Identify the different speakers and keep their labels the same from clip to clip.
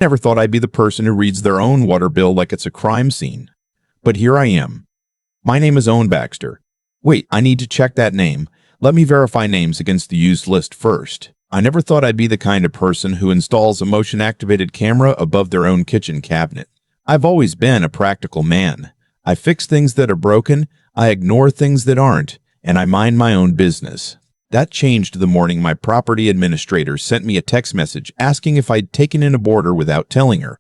Speaker 1: Never thought I'd be the person who reads their own water bill like it's a crime scene. But here I am. My name is Owen Baxter. Wait, I need to check that name. Let me verify names against the used list first. I never thought I'd be the kind of person who installs a motion-activated camera above their own kitchen cabinet. I've always been a practical man. I fix things that are broken, I ignore things that aren't, and I mind my own business. That changed the morning my property administrator sent me a text message asking if I'd taken in a boarder without telling her.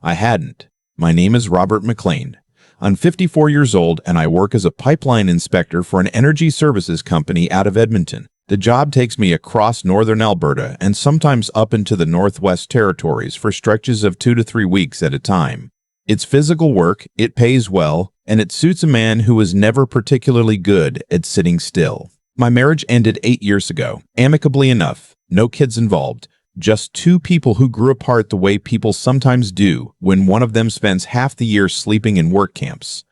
Speaker 1: I hadn't. My name is Robert Maclean. I'm 54 years old and I work as a pipeline inspector for an energy services company out of Edmonton. The job takes me across northern Alberta and sometimes up into the Northwest Territories for stretches of 2 to 3 weeks at a time. It's physical work, it pays well, and it suits a man who was never particularly good at sitting still. My marriage ended 8 years ago, amicably enough, no kids involved, just two people who grew apart the way people sometimes do when one of them spends half the year sleeping in work camps.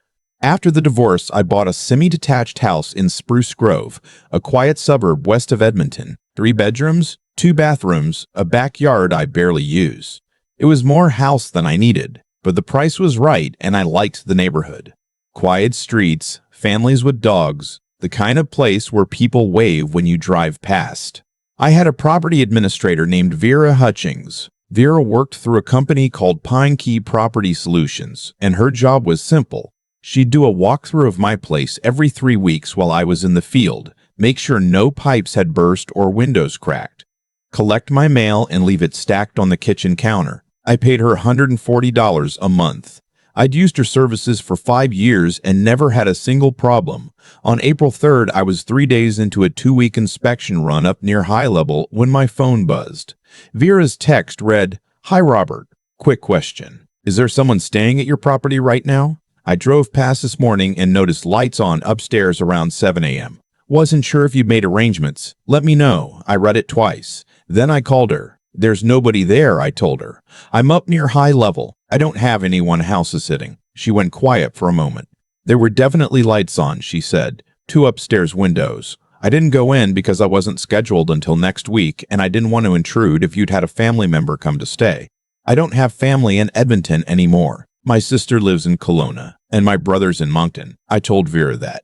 Speaker 1: After the divorce, I bought a semi-detached house in Spruce Grove, a quiet suburb west of Edmonton. 3 bedrooms, 2 bathrooms, a backyard I barely use. It was more house than I needed, but the price was right and I liked the neighborhood. Quiet streets, families with dogs, the kind of place where people wave when you drive past. I had a property administrator named Vera Hutchings. Vera worked through a company called Pine Key Property Solutions, and her job was simple. She'd do a walkthrough of my place every 3 weeks while I was in the field, make sure no pipes had burst or windows cracked, collect my mail and leave it stacked on the kitchen counter. I paid her $140 a month. I'd used her services for 5 years and never had a single problem. On April 3rd, I was 3 days into a 2-week inspection run up near High Level when my phone buzzed. Vera's text read, "Hi Robert, quick question. Is there someone staying at your property right now? I drove past this morning and noticed lights on upstairs around 7 a.m. Wasn't sure if you'd made arrangements. Let me know." I read it twice. Then I called her. "There's nobody there," I told her. "I'm up near High Level. I don't have anyone house sitting." She went quiet for a moment. "There were definitely lights on," she said. 2 upstairs windows. I didn't go in because I wasn't scheduled until next week, and I didn't want to intrude if you'd had a family member come to stay. I don't have family in Edmonton anymore. My sister lives in Kelowna, and my brother's in Moncton. I told Vera that.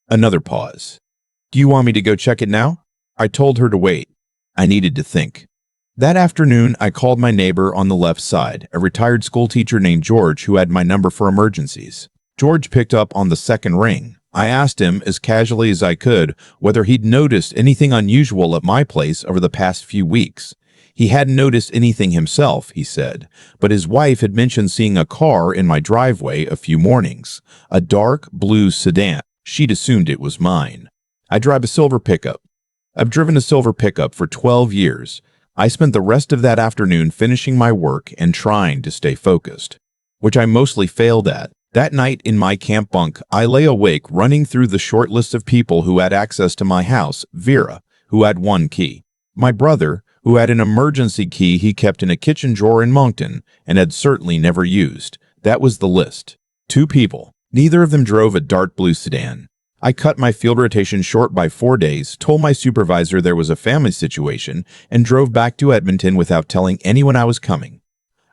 Speaker 1: Another pause. "Do you want me to go check it now?" I told her to wait. I needed to think. That afternoon, I called my neighbor on the left side, a retired schoolteacher named George who had my number for emergencies. George picked up on the second ring. I asked him, as casually as I could, whether he'd noticed anything unusual at my place over the past few weeks. He hadn't noticed anything himself, he said, but his wife had mentioned seeing a car in my driveway a few mornings. A dark blue sedan. She'd assumed it was mine. I drive a silver pickup. I've driven a silver pickup for 12 years. I spent the rest of that afternoon finishing my work and trying to stay focused, which I mostly failed at. That night in my camp bunk, I lay awake running through the short list of people who had access to my house. Vera, who had 1 key. My brother, who had an emergency key he kept in a kitchen drawer in Moncton and had certainly never used. That was the list. 2 people. Neither of them drove a dark blue sedan. I cut my field rotation short by 4 days, told my supervisor there was a family situation, and drove back to Edmonton without telling anyone I was coming.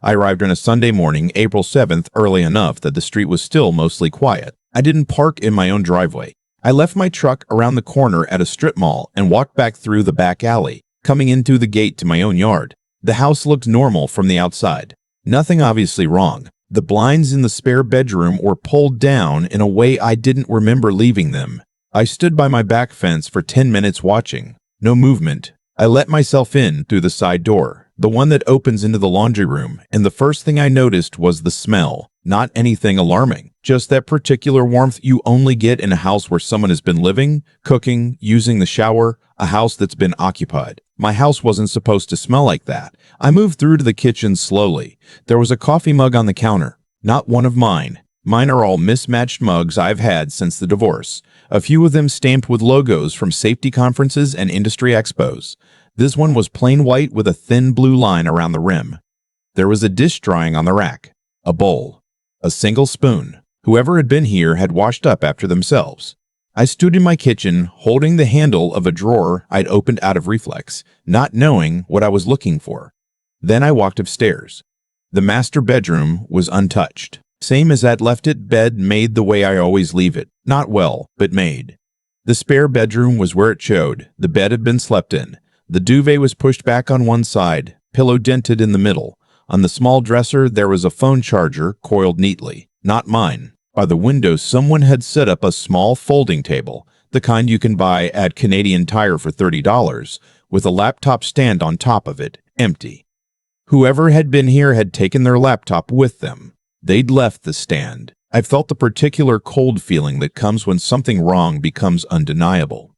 Speaker 1: I arrived on a Sunday morning, April 7th, early enough that the street was still mostly quiet. I didn't park in my own driveway. I left my truck around the corner at a strip mall and walked back through the back alley, coming in through the gate to my own yard. The house looked normal from the outside. Nothing obviously wrong. The blinds in the spare bedroom were pulled down in a way I didn't remember leaving them. I stood by my back fence for 10 minutes watching. No movement. I let myself in through the side door, the one that opens into the laundry room, and the first thing I noticed was the smell. Not anything alarming, just that particular warmth you only get in a house where someone has been living, cooking, using the shower, a house that's been occupied. My house wasn't supposed to smell like that. I moved through to the kitchen slowly. There was a coffee mug on the counter. Not one of mine. Mine are all mismatched mugs I've had since the divorce. A few of them stamped with logos from safety conferences and industry expos. This one was plain white with a thin blue line around the rim. There was a dish drying on the rack. A bowl. A single spoon. Whoever had been here had washed up after themselves. I stood in my kitchen, holding the handle of a drawer I'd opened out of reflex, not knowing what I was looking for. Then I walked upstairs. The master bedroom was untouched. Same as I'd left it, bed made the way I always leave it. Not well, but made. The spare bedroom was where it showed. The bed had been slept in. The duvet was pushed back on one side, pillow dented in the middle. On the small dresser, there was a phone charger coiled neatly. Not mine. By the window, someone had set up a small folding table, the kind you can buy at Canadian Tire for $30, with a laptop stand on top of it, empty. Whoever had been here had taken their laptop with them. They'd left the stand. I felt the particular cold feeling that comes when something wrong becomes undeniable.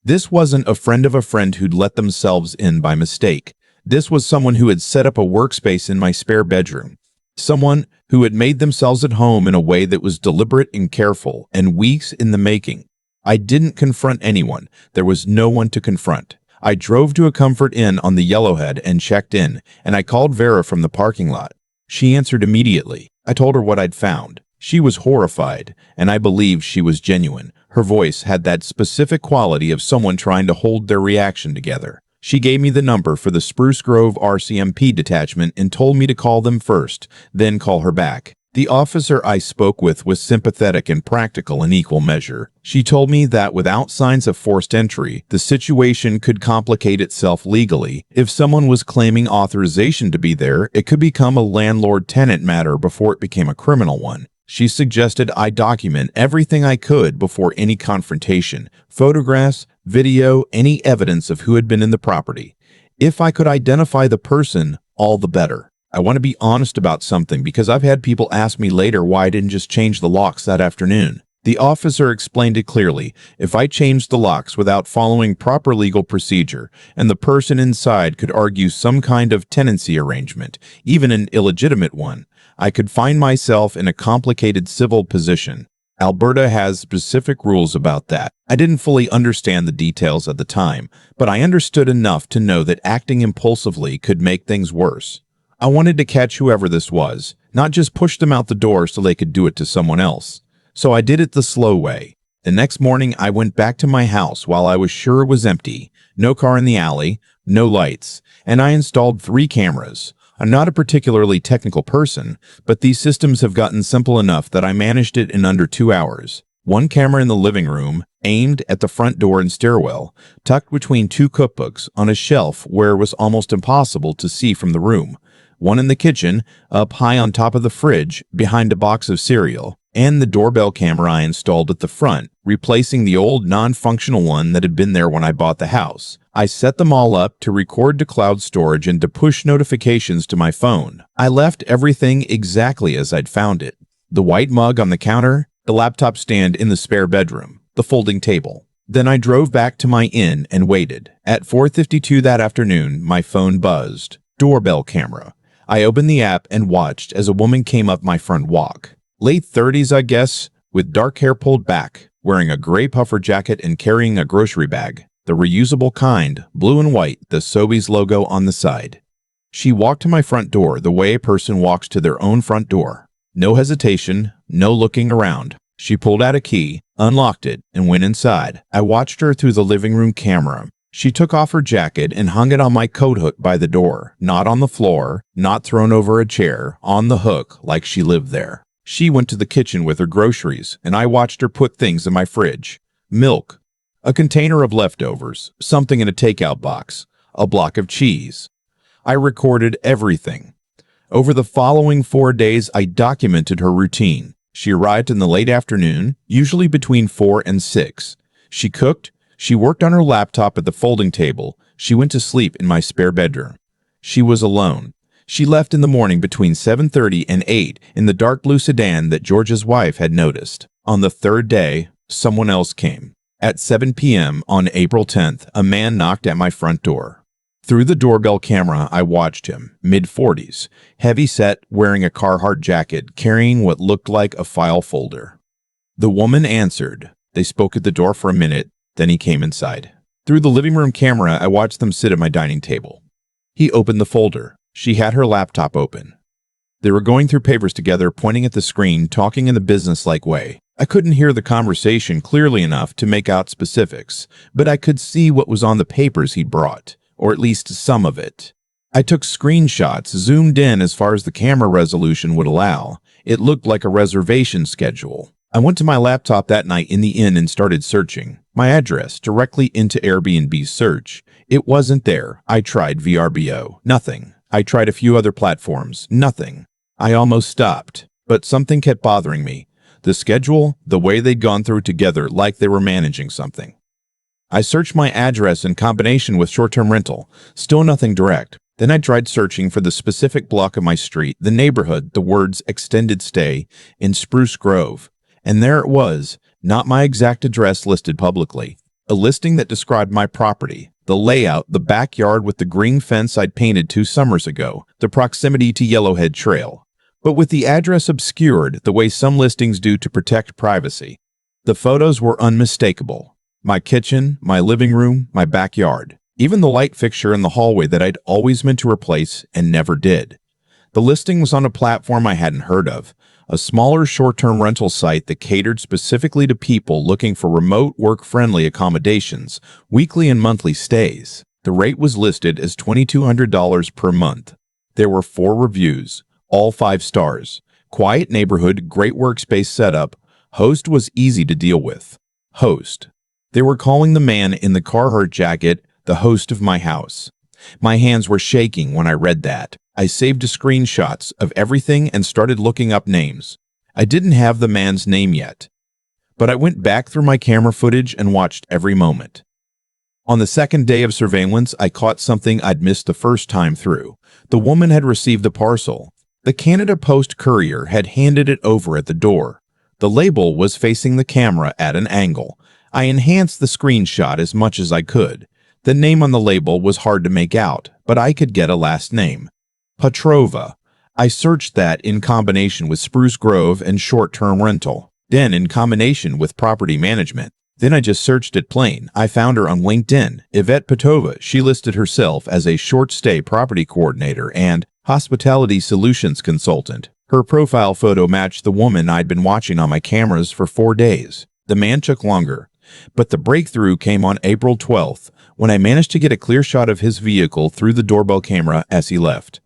Speaker 1: This wasn't a friend of a friend who'd let themselves in by mistake. This was someone who had set up a workspace in my spare bedroom. Someone who had made themselves at home in a way that was deliberate and careful and weeks in the making. I didn't confront anyone. There was no one to confront. I drove to a Comfort Inn on the Yellowhead and checked in, and I called Vera from the parking lot. She answered immediately. I told her what I'd found. She was horrified, and I believed she was genuine. Her voice had that specific quality of someone trying to hold their reaction together. She gave me the number for the Spruce Grove RCMP detachment and told me to call them first, then call her back. The officer I spoke with was sympathetic and practical in equal measure. She told me that without signs of forced entry, the situation could complicate itself legally. If someone was claiming authorization to be there, it could become a landlord-tenant matter before it became a criminal one. She suggested I document everything I could before any confrontation, photographs, video, any evidence of who had been in the property. If I could identify the person, all the better. I want to be honest about something because I've had people ask me later why I didn't just change the locks that afternoon. The officer explained it clearly. If I changed the locks without following proper legal procedure, and the person inside could argue some kind of tenancy arrangement, even an illegitimate one, I could find myself in a complicated civil position. Alberta has specific rules about that. I didn't fully understand the details at the time, but I understood enough to know that acting impulsively could make things worse. I wanted to catch whoever this was, not just push them out the door so they could do it to someone else. So I did it the slow way. The next morning, I went back to my house while I was sure it was empty. No car in the alley, no lights, and I installed 3 cameras. I'm not a particularly technical person, but these systems have gotten simple enough that I managed it in under 2 hours. 1 camera in the living room, aimed at the front door and stairwell, tucked between 2 cookbooks on a shelf where it was almost impossible to see from the room. 1 in the kitchen, up high on top of the fridge, behind a box of cereal, and the doorbell camera I installed at the front, replacing the old non-functional one that had been there when I bought the house. I set them all up to record to cloud storage and to push notifications to my phone. I left everything exactly as I'd found it. The white mug on the counter, the laptop stand in the spare bedroom, the folding table. Then I drove back to my inn and waited. At 4:52 that afternoon, my phone buzzed. Doorbell camera. I opened the app and watched as a woman came up my front walk. Late 30s, I guess, with dark hair pulled back, wearing a gray puffer jacket and carrying a grocery bag. The reusable kind, blue and white, the Sobeys logo on the side. She walked to my front door the way a person walks to their own front door. No hesitation, no looking around. She pulled out a key, unlocked it, and went inside. I watched her through the living room camera. She took off her jacket and hung it on my coat hook by the door, not on the floor, not thrown over a chair, on the hook like she lived there. She went to the kitchen with her groceries, and I watched her put things in my fridge. Milk, a container of leftovers, something in a takeout box, a block of cheese. I recorded everything. Over the following 4 days, I documented her routine. She arrived in the late afternoon, usually between 4 and 6. She cooked. She worked on her laptop at the folding table. She went to sleep in my spare bedroom. She was alone. She left in the morning between 7:30 and 8 in the dark blue sedan that George's wife had noticed. On the 3rd day, someone else came. At 7 p.m. on April 10th, a man knocked at my front door. Through the doorbell camera, I watched him, mid-40s, heavy-set, wearing a Carhartt jacket, carrying what looked like a file folder. The woman answered. They spoke at the door for a minute. Then he came inside. Through the living room camera, I watched them sit at my dining table. He opened the folder. She had her laptop open. They were going through papers together, pointing at the screen, talking in a business-like way. I couldn't hear the conversation clearly enough to make out specifics, but I could see what was on the papers he'd brought, or at least some of it. I took screenshots, zoomed in as far as the camera resolution would allow. It looked like a reservation schedule. I went to my laptop that night in the inn and started searching. My address directly into Airbnb's search. It wasn't there. I tried VRBO. Nothing. I tried a few other platforms. Nothing. I almost stopped, but something kept bothering me. The schedule, the way they'd gone through together like they were managing something. I searched my address in combination with short-term rental. Still nothing direct. Then I tried searching for the specific block of my street, the neighborhood, the words extended stay in Spruce Grove. And there it was, not my exact address listed publicly. A listing that described my property, the layout, the backyard with the green fence I'd painted 2 summers ago, the proximity to Yellowhead Trail. But with the address obscured the way some listings do to protect privacy. The photos were unmistakable. My kitchen, my living room, my backyard. Even the light fixture in the hallway that I'd always meant to replace and never did. The listing was on a platform I hadn't heard of, a smaller short-term rental site that catered specifically to people looking for remote, work-friendly accommodations, weekly and monthly stays. The rate was listed as $2,200 per month. There were 4 reviews, all 5 stars. Quiet neighborhood, great workspace setup. Host was easy to deal with. Host. They were calling the man in the Carhartt jacket the host of my house. My hands were shaking when I read that. I saved screenshots of everything and started looking up names. I didn't have the man's name yet, but I went back through my camera footage and watched every moment. On the second day of surveillance, I caught something I'd missed the first time through. The woman had received the parcel. The Canada Post courier had handed it over at the door. The label was facing the camera at an angle. I enhanced the screenshot as much as I could. The name on the label was hard to make out, but I could get a last name. Petrova. I searched that in combination with Spruce Grove and short-term rental, then in combination with property management. Then I just searched it plain. I found her on LinkedIn. Yvette Petrova. She listed herself as a short-stay property coordinator and hospitality solutions consultant. Her profile photo matched the woman I'd been watching on my cameras for 4 days. The man took longer, but the breakthrough came on April 12th, when I managed to get a clear shot of his vehicle through the doorbell camera as he left.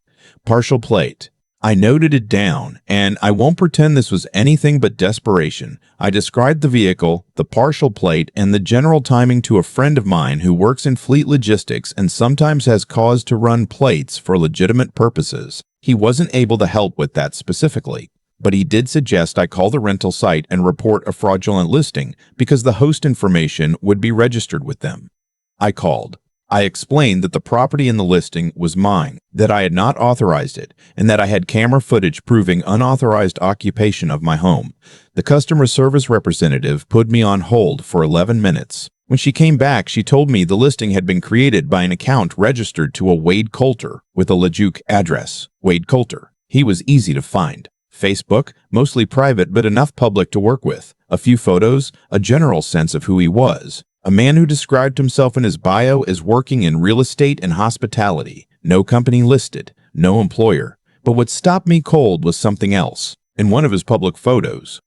Speaker 1: Partial plate. I noted it down, and I won't pretend this was anything but desperation. I described the vehicle, the partial plate, and the general timing to a friend of mine who works in fleet logistics and sometimes has cause to run plates for legitimate purposes. He wasn't able to help with that specifically, but he did suggest I call the rental site and report a fraudulent listing because the host information would be registered with them. I called. I explained that the property in the listing was mine, that I had not authorized it, and that I had camera footage proving unauthorized occupation of my home. The customer service representative put me on hold for 11 minutes. When she came back, she told me the listing had been created by an account registered to a Wade Coulter with a Leduc address. Wade Coulter. He was easy to find. Facebook, mostly private but enough public to work with. A few photos, a general sense of who he was. A man who described himself in his bio as working in real estate and hospitality. No company listed, no employer. But what stopped me cold was something else. In one of his public photos,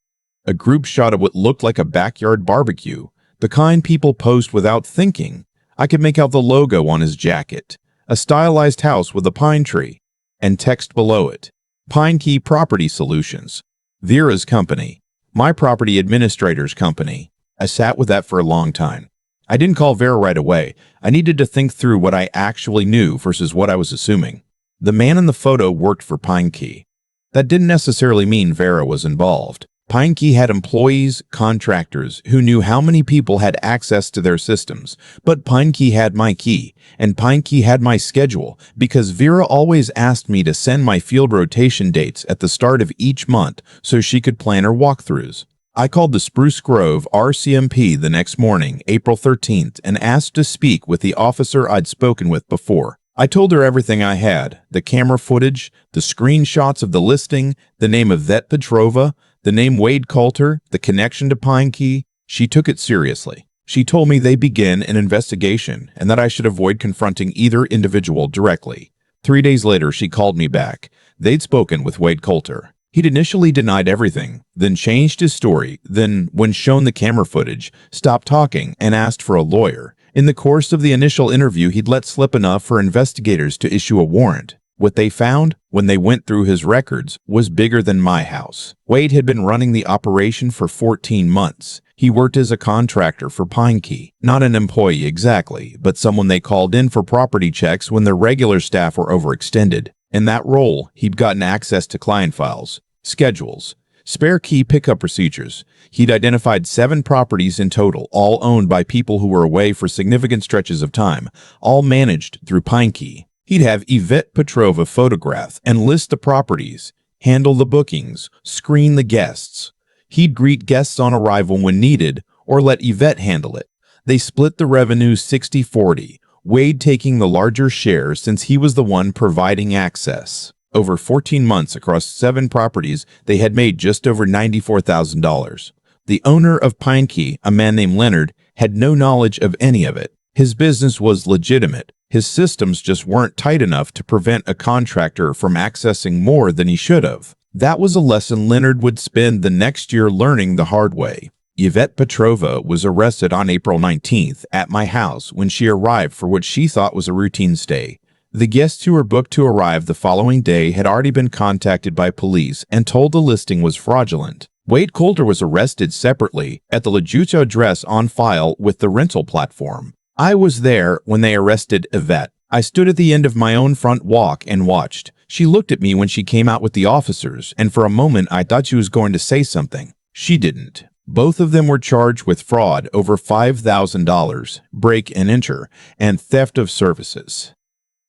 Speaker 1: a group shot of what looked like a backyard barbecue, the kind people post without thinking. I could make out the logo on his jacket, a stylized house with a pine tree, and text below it, Pine Key Property Solutions, Vera's company, my property administrator's company. I sat with that for a long time. I didn't call Vera right away. I needed to think through what I actually knew versus what I was assuming. The man in the photo worked for Pine Key. That didn't necessarily mean Vera was involved. Pine Key had employees, contractors, who knew how many people had access to their systems. But Pine Key had my key, and Pine Key had my schedule, because Vera always asked me to send my field rotation dates at the start of each month so she could plan her walkthroughs. I called the Spruce Grove RCMP the next morning, April 13th, and asked to speak with the officer I'd spoken with before. I told her everything I had, the camera footage, the screenshots of the listing, the name of Yvette Petrova, the name Wade Coulter, the connection to Pine Key. She took it seriously. She told me they begin an investigation and that I should avoid confronting either individual directly. 3 days later, she called me back. They'd spoken with Wade Coulter. He'd initially denied everything, then changed his story, then, when shown the camera footage, stopped talking and asked for a lawyer. In the course of the initial interview, he'd let slip enough for investigators to issue a warrant. What they found, when they went through his records, was bigger than my house. Wade had been running the operation for 14 months. He worked as a contractor for Pine Key. Not an employee exactly, but someone they called in for property checks when their regular staff were overextended. In that role, he'd gotten access to client files, schedules, spare key pickup procedures. He'd identified 7 properties in total, all owned by people who were away for significant stretches of time, all managed through Pine Key. He'd have Yvette Petrova photograph and list the properties, handle the bookings, screen the guests. He'd greet guests on arrival when needed, or let Yvette handle it. They split the revenue 60-40, Wade taking the larger share since he was the one providing access. Over 14 months across 7 properties, they had made just over $94,000. The owner of Pine Key, a man named Leonard, had no knowledge of any of it. His business was legitimate. His systems just weren't tight enough to prevent a contractor from accessing more than he should have. That was a lesson Leonard would spend the next year learning the hard way. Yvette Petrova was arrested on April 19th at my house when she arrived for what she thought was a routine stay. The guests who were booked to arrive the following day had already been contacted by police and told the listing was fraudulent. Wade Coulter was arrested separately at the Lejuto address on file with the rental platform. I was there when they arrested Yvette. I stood at the end of my own front walk and watched. She looked at me when she came out with the officers, and for a moment I thought she was going to say something. She didn't. Both of them were charged with fraud over $5,000, break and enter, and theft of services.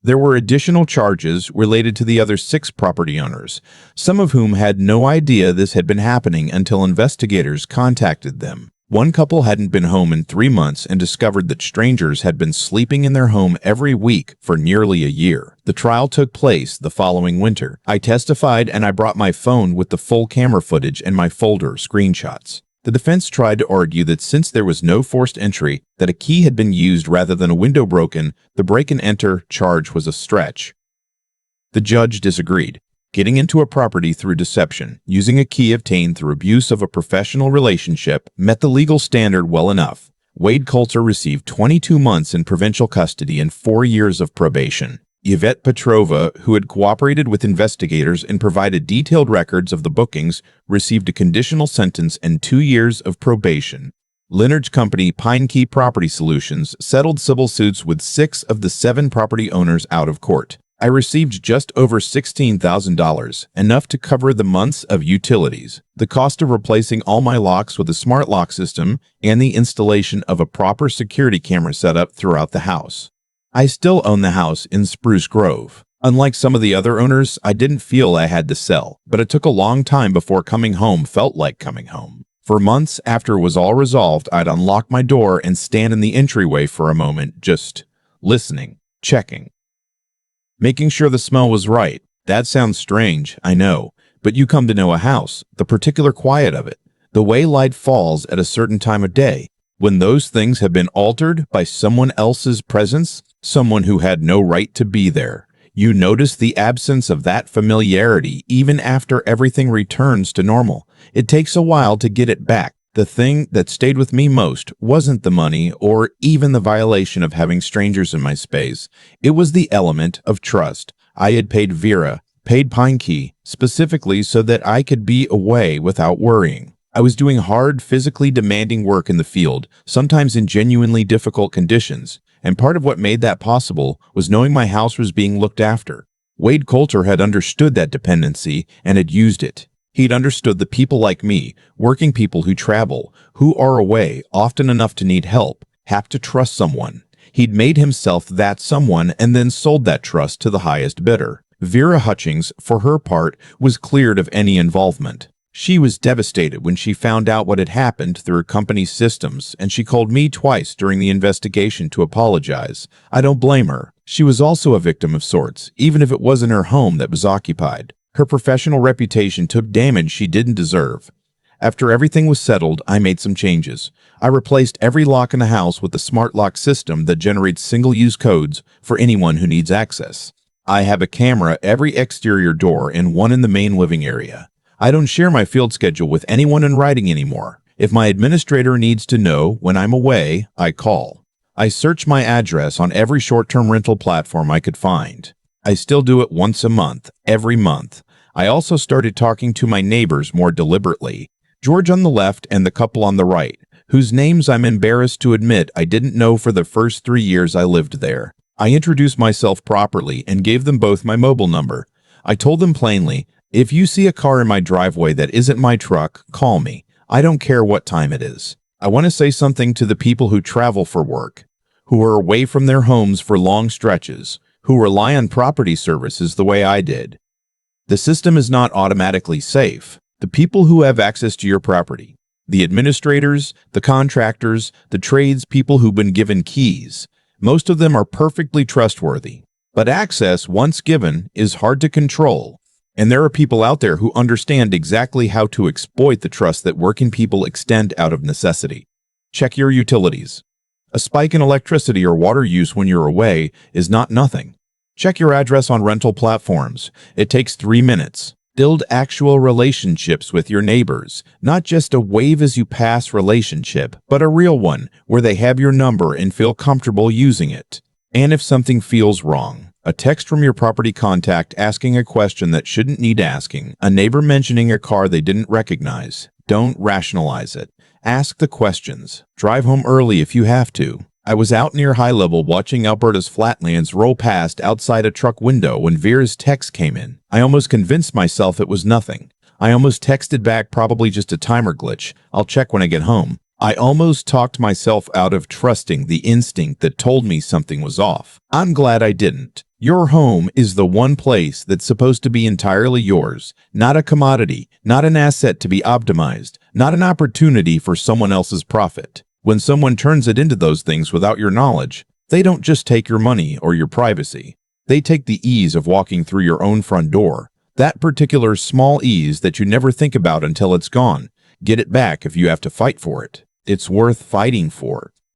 Speaker 1: There were additional charges related to the other 6 property owners, some of whom had no idea this had been happening until investigators contacted them. One couple hadn't been home in 3 months and discovered that strangers had been sleeping in their home every week for nearly a year. The trial took place the following winter. I testified and I brought my phone with the full camera footage and my folder screenshots. The defense tried to argue that since there was no forced entry, that a key had been used rather than a window broken, the break-and-enter charge was a stretch. The judge disagreed. Getting into a property through deception, using a key obtained through abuse of a professional relationship, met the legal standard well enough. Wade Coulter received 22 months in provincial custody and 4 years of probation. Yvette Petrova, who had cooperated with investigators and provided detailed records of the bookings, received a conditional sentence and 2 years of probation. Leonard's company, Pine Key Property Solutions, settled civil suits with 6 of the 7 property owners out of court. I received just over $16,000, enough to cover the months of utilities, the cost of replacing all my locks with a smart lock system, and the installation of a proper security camera setup throughout the house. I still own the house in Spruce Grove. Unlike some of the other owners, I didn't feel I had to sell, but it took a long time before coming home felt like coming home. For months after it was all resolved, I'd unlock my door and stand in the entryway for a moment, just listening, checking. Making sure the smell was right. That sounds strange, I know, but you come to know a house, the particular quiet of it, the way light falls at a certain time of day, when those things have been altered by someone else's presence, someone who had no right to be there. You notice the absence of that familiarity even after everything returns to normal. It takes a while to get it back. The thing that stayed with me most wasn't the money or even the violation of having strangers in my space. It was the element of trust. I had paid Vera, paid Pine Key, specifically so that I could be away without worrying. I was doing hard, physically demanding work in the field, sometimes in genuinely difficult conditions, and part of what made that possible was knowing my house was being looked after. Wade Coulter had understood that dependency and had used it. He'd understood the people like me, working people who travel, who are away often enough to need help, have to trust someone. He'd made himself that someone and then sold that trust to the highest bidder. Vera Hutchings, for her part, was cleared of any involvement. She was devastated when she found out what had happened through her company's systems, and she called me twice during the investigation to apologize. I don't blame her. She was also a victim of sorts, even if it wasn't her home that was occupied. Her professional reputation took damage she didn't deserve. After everything was settled, I made some changes. I replaced every lock in the house with a smart lock system that generates single-use codes for anyone who needs access. I have a camera every exterior door and one in the main living area. I don't share my field schedule with anyone in writing anymore. If my administrator needs to know when I'm away, I call. I searched my address on every short-term rental platform I could find. I still do it once a month, every month. I also started talking to my neighbors more deliberately. George on the left and the couple on the right, whose names I'm embarrassed to admit I didn't know for the first 3 years I lived there. I introduced myself properly and gave them both my mobile number. I told them plainly, if you see a car in my driveway that isn't my truck, call me. I don't care what time it is. I want to say something to the people who travel for work, who are away from their homes for long stretches, who rely on property services the way I did. The system is not automatically safe. The people who have access to your property, the administrators, the contractors, the tradespeople who've been given keys, most of them are perfectly trustworthy. But access, once given, is hard to control. And there are people out there who understand exactly how to exploit the trust that working people extend out of necessity. Check your utilities. A spike in electricity or water use when you're away is not nothing. Check your address on rental platforms. It takes 3 minutes. Build actual relationships with your neighbors, not just a wave as you pass relationship, but a real one where they have your number and feel comfortable using it. And if something feels wrong, a text from your property contact asking a question that shouldn't need asking, a neighbor mentioning a car they didn't recognize, don't rationalize it. Ask the questions. Drive home early if you have to. I was out near high level watching Alberta's flatlands roll past outside a truck window when Vera's text came in. I almost convinced myself it was nothing. I almost texted back probably just a timer glitch. I'll check when I get home. I almost talked myself out of trusting the instinct that told me something was off. I'm glad I didn't. Your home is the one place that's supposed to be entirely yours, not a commodity, not an asset to be optimized, not an opportunity for someone else's profit. When someone turns it into those things without your knowledge, they don't just take your money or your privacy. They take the ease of walking through your own front door. That particular small ease that you never think about until it's gone. Get it back if you have to fight for it. It's worth fighting for.